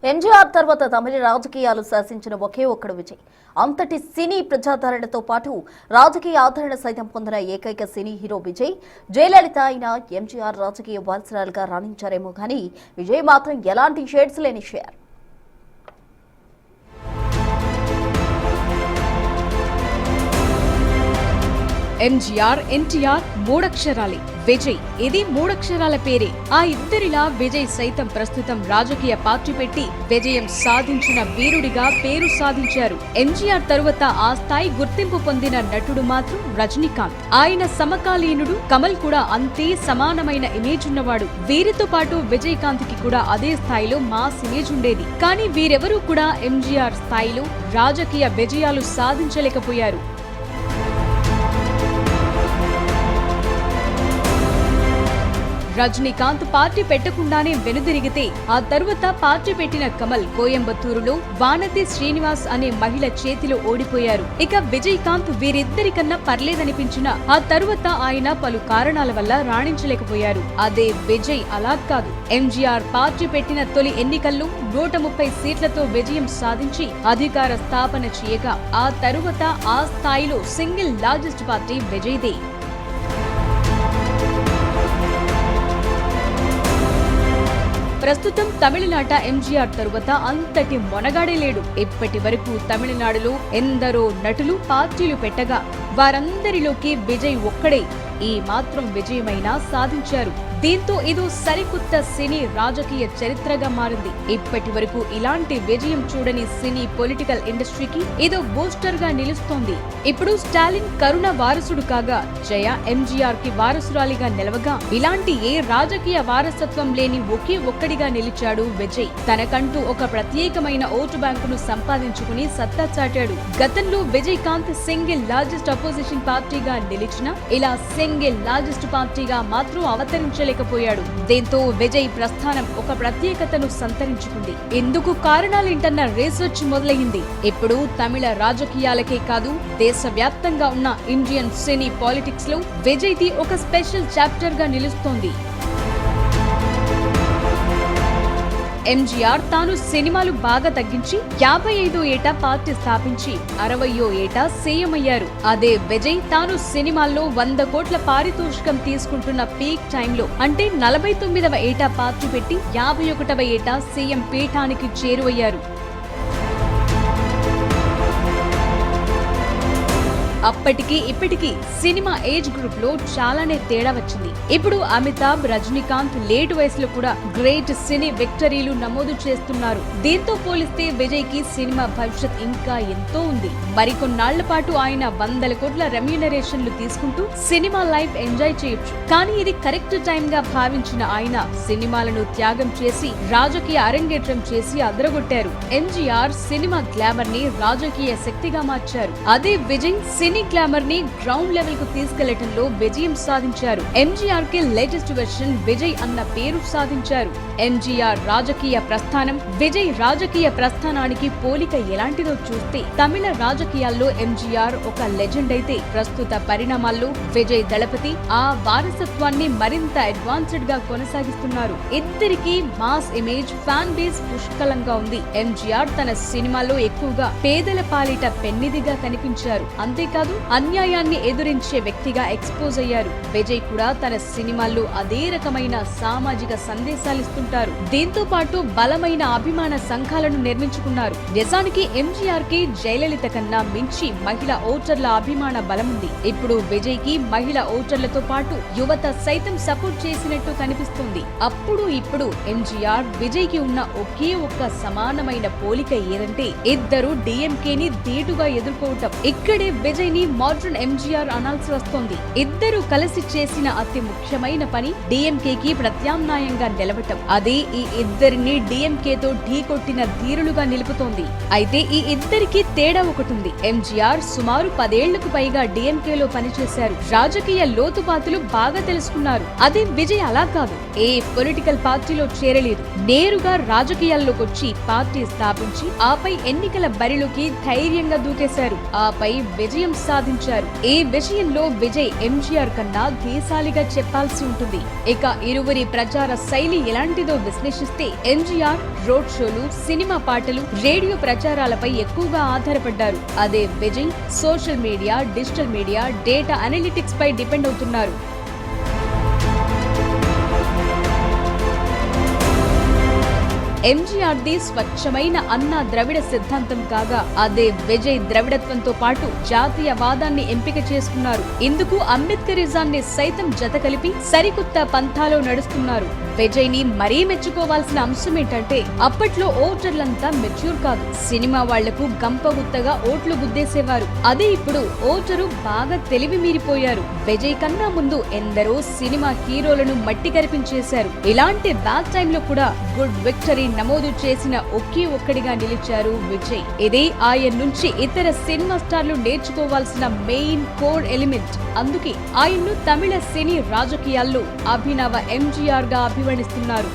ఎంజీఆర్ తర్వాత తమిళ రాజకీయాలు శాసించిన ఒకే ఒక్కడు విజయ్. అంతటి సినీ ప్రజాదరణతో పాటు రాజకీయ ఆదరణ సైతం పొందిన ఏకైక సినీ హీరో విజయ్. జయలలిత అయిన ఎంజీఆర్ రాజకీయ వారసురాలుగా రాణించారేమో కానీ విజయ్ మాత్రం ఎలాంటి షేడ్స్ లేని షేర్. ఎంజీఆర్, ఎన్టీఆర్ మూడక్షరాలే. విజయ్ ఇది మూడక్షరాల పేరే. ఆ ఇద్దరిలా విజయ్ సైతం ప్రస్తుతం రాజకీయ పార్టీ పెట్టి విజయం సాధించిన వీరుడిగా పేరు సాధించారు. ఎంజీఆర్ తరువాత ఆ స్థాయి గుర్తింపు పొందిన నటుడు మాత్రం రజనీకాంత్. ఆయన సమకాలీనుడు. కమల్ కూడా అంతే సమానమైన ఇమేజ్ ఉన్నవాడు. వీరితో పాటు విజయకాంత్ కి కూడా అదే స్థాయిలో మాస్ ఇమేజ్ ఉండేది. కానీ వీరెవరూ కూడా ఎంజీఆర్ స్థాయిలో రాజకీయ విజయాలు సాధించలేకపోయారు. రజనీకాంత్ పార్టీ పెట్టకుండానే వెనుదిరిగితే ఆ తరువాత పార్టీ పెట్టిన కమల్ కోయంబత్తూరులో వానతి శ్రీనివాస్ అనే మహిళ చేతిలో ఓడిపోయారు. ఇక విజయకాంత్ వీరిద్దరికన్నా పర్లేదనిపించినా ఆ తరువాత ఆయన పలు కారణాల వల్ల రాణించలేకపోయారు. అదే విజయ్ అలా కాదు. ఎంజీఆర్ పార్టీ పెట్టిన తొలి ఎన్నికల్లో 130 సీట్లతో విజయం సాధించి అధికార స్థాపన చేయగా ఆ తరువాత ఆ స్థాయిలో సింగిల్ లార్జెస్ట్ పార్టీ విజయ్దే. ప్రస్తుతం తమిళనాట ఎంజీఆర్ తరువాత అంతటి మొనగాడే లేడు. ఇప్పటి వరకు తమిళనాడులో ఎందరో నటులు పార్టీలు పెట్టగా వారందరిలోకి విజయ్ ఒక్కడే ఈ మాత్రం విజయమైనా సాధించారు. దీంతో ఇదో సరికొత్త సినీ రాజకీయ చరిత్రగా మారింది. ఇప్పటి వరకు ఇలాంటి విజయం చూడని సినీ పొలిటికల్ ఇండస్ట్రీకి ఇదో బూస్టర్ గా నిలుస్తోంది. ఇప్పుడు స్టాలిన్ కరుణ వారసుడు కాగా జయ ఎంజీఆర్ కి వారసురాలిగా నిలవగా ఇలాంటి ఏ రాజకీయ వారసత్వం లేని ఒకే ఒక్కడిగా నిలిచాడు విజయ్. తనకంటూ ఒక ప్రత్యేకమైన ఓటు బ్యాంకును సంపాదించుకుని సత్తా చాటాడు. గతంలో విజయకాంత్ సింగిల్ లార్జెస్ట్ అపోజిషన్ పార్టీగా నిలిచినా ఇలా సింగిల్ లార్జెస్ట్ పార్టీగా మాత్రం అవతరించలేదు. దీంతో విజయ్ ప్రస్థానం ఒక ప్రత్యేకతను సంతరించుకుంది. ఇందుకు కారణాలేంటన్న రీసెర్చ్ మొదలైంది. ఇప్పుడు తమిళ రాజకీయాలకే కాదు దేశవ్యాప్తంగా ఉన్న ఇండియన్ సినీ పాలిటిక్స్ లో విజయ్ ది ఒక స్పెషల్ చాప్టర్ గా నిలుస్తోంది. ఎంజీఆర్ తాను సినిమాలు బాగా తగ్గించి 55వ ఏట పార్టీ స్థాపించి 60వ ఏట సీఎం అయ్యారు. అదే విజయ్ తాను సినిమాల్లో 100 కోట్ల పారితోషికం తీసుకుంటున్న పీక్ టైంలో అంటే 49వ ఏట పార్టీ పెట్టి 51వ ఏట సీఎం పీఠానికి చేరువయ్యారు. అప్పటికి ఇప్పటికీ సినిమా ఏజ్ గ్రూప్ లో చాలానే తేడా వచ్చింది. ఇప్పుడు అమితాబ్, రజనీకాంత్ లేటు వయసులో కూడా గ్రేట్ సినీ విక్టరీలు నమోదు చేస్తున్నారు. దీంతో పోలిస్తే విజయ్ కి సినిమా భవిష్యత్ ఇంకా ఎంతో ఉంది. మరికొన్నాళ్ల పాటు ఆయన 100 కోట్ల రెమ్యూనరేషన్లు తీసుకుంటూ సినిమా లైఫ్ ఎంజాయ్ చేయొచ్చు. కానీ ఇది కరెక్ట్ టైం గా భావించిన ఆయన సినిమాలను త్యాగం చేసి రాజకీయ అరంగేట్రం చేసి అదరగొట్టారు. ఎంజీఆర్ సినిమా గ్లామర్ ని రాజకీయ శక్తిగా మార్చారు. అదే విజయ్ సినీ గ్లామర్ ని గ్రౌండ్ లెవెల్ కు తీసుకెళ్లటంలో విజయం సాధించారు. ఎంజీఆర్ కి లేటెస్ట్ వెర్షన్ విజయ్ అన్న పేరు సాధించారు. ఎంజీఆర్ రాజకీయ ప్రస్థానం విజయ్ రాజకీయ ప్రస్థానానికి పోలిక ఎలాంటిదో చూస్తే తమిళ రాజకీయాల్లో ఎంజీఆర్ ఒక లెజెండ్ అయితే ప్రస్తుత పరిణామాల్లో విజయ్ దళపతి ఆ వారసత్వాన్ని మరింత అడ్వాన్స్డ్ గా కొనసాగిస్తున్నారు. ఇద్దరికి మాస్ ఇమేజ్, ఫ్యాన్ బేస్ పుష్కలంగా ఉంది. ఎంజీఆర్ తన సినిమాల్లో ఎక్కువగా పేదల పాలిట పెన్నిదిగా కనిపించారు. అంతేకాదు అన్యాయాన్ని ఎదురించే వ్యక్తిగా ఎక్స్పోజ్ అయ్యారు. విజయ్ కూడా తన సినిమాల్లో అదే రకమైన సామాజిక సందేశాలిస్తుంటారు. దీంతో పాటు బలమైన అభిమాన సంఘాలను నిర్మించుకున్నారు. నిజానికి ఎంజీఆర్ కి జయలలిత కన్నా మించి మహిళా ఓటర్ల అభిమాన బలముంది. ఇప్పుడు విజయ్ కి మహిళా ఓటర్లతో పాటు యువత సైతం సపోర్ట్ చేసినట్టు కనిపిస్తుంది. అప్పుడు ఇప్పుడు ఎంజీఆర్ విజయ్ కి ఉన్న ఒకే ఒక్క సమానమైన పోలిక ఏదంటే ఇద్దరు డిఎంకేని ధీటుగా ఎదుర్కోవటం. ఇక్కడే విజయ్ ని మోడర్న్ ఎంజీఆర్ అనాల్సి వస్తోంది. ఇద్దరు కలిసి చేసిన అతి ముఖ్యమైన పని డిఎంకే కి ప్రత్యామ్నాయంగా నిలవటం. అదే ఈ ఇద్దరిని డిఎంకే తో ఢీకొట్టిన ధీరులుగా నిలుపుతోంది. అయితే ఈ ఇద్దరికి తేడా ఒకటుంది. ఎంజీఆర్ సుమారు 10 ఏళ్లకు పైగా డిఎంకేలో పనిచేశారు. రాజకీయ లోతుపాతులు బాగా తెలుసుకున్నారు. అదే విజయ్ అలా కాదు. ఏ పొలిటికల్ పార్టీలో చేరలేదు. నేరుగా రాజకీయాల్లోకి వచ్చి పార్టీ స్థాపించి ఆపై ఎన్నికల బరిలోకి ధైర్యంగా దూకేశారు. ఆపై విజయం విజయం సాధించారు. ఈ విషయంలో విజయ్ ఎంజీఆర్ కన్నా దేశాలిగా చెప్పాల్సి ఉంటుంది. ఇక ఇరువురి ప్రచార శైలి ఎలాంటిదో విశ్లేషిస్తే ఎంజీఆర్ రోడ్ షోలు, సినిమా పాటలు, రేడియో ప్రచారాలపై ఎక్కువగా ఆధారపడ్డారు. అదే Vijay social media, digital media, data analytics పై డిపెండ్ అవుతున్నారు. ఎంజీఆర్ది స్వచ్ఛమైన అన్నా ద్రవిడ సిద్ధాంతం కాగా, అదే విజయ్ ద్రవిడత్వంతో పాటు జాతీయవాదాన్ని ఎంపిక చేసుకున్నారు. ఇందుకు అంబేద్కరిజాన్ని సైతం జత కలిపి సరికొత్త పంథాలో నడుస్తున్నారు. విజయ్ ని మరీ మెచ్చుకోవాల్సిన అంశం ఏంటంటే, అప్పట్లో ఓటర్లంతా మెచ్యూర్ కాదు. సినిమా వాళ్లకు గంపగుత్తగా ఓట్లు గుద్దేసేవారు. అదే ఇప్పుడు ఓటరు బాగా తెలివి మీరిపోయారు. విజయ్ కన్నా ముందు ఎందరో సినిమా హీరోలను మట్టి కరిపించేశారు. ఇలాంటి బ్యాడ్ టైంలో కూడా గుడ్ విక్టరీ నమోదు చేసిన ఒకే ఒక్కడిగా నిలిచారు విజయ్. ఇదే ఆయన నుంచి ఇతర సినిమా స్టార్లు నేర్చుకోవాల్సిన మెయిన్ కోర్ ఎలిమెంట్. అందుకే ఆయన్ను తమిళ సినీ రాజకీయాల్లో అభినవ ఎంజీఆర్ గా అభివర్ణిస్తున్నారు.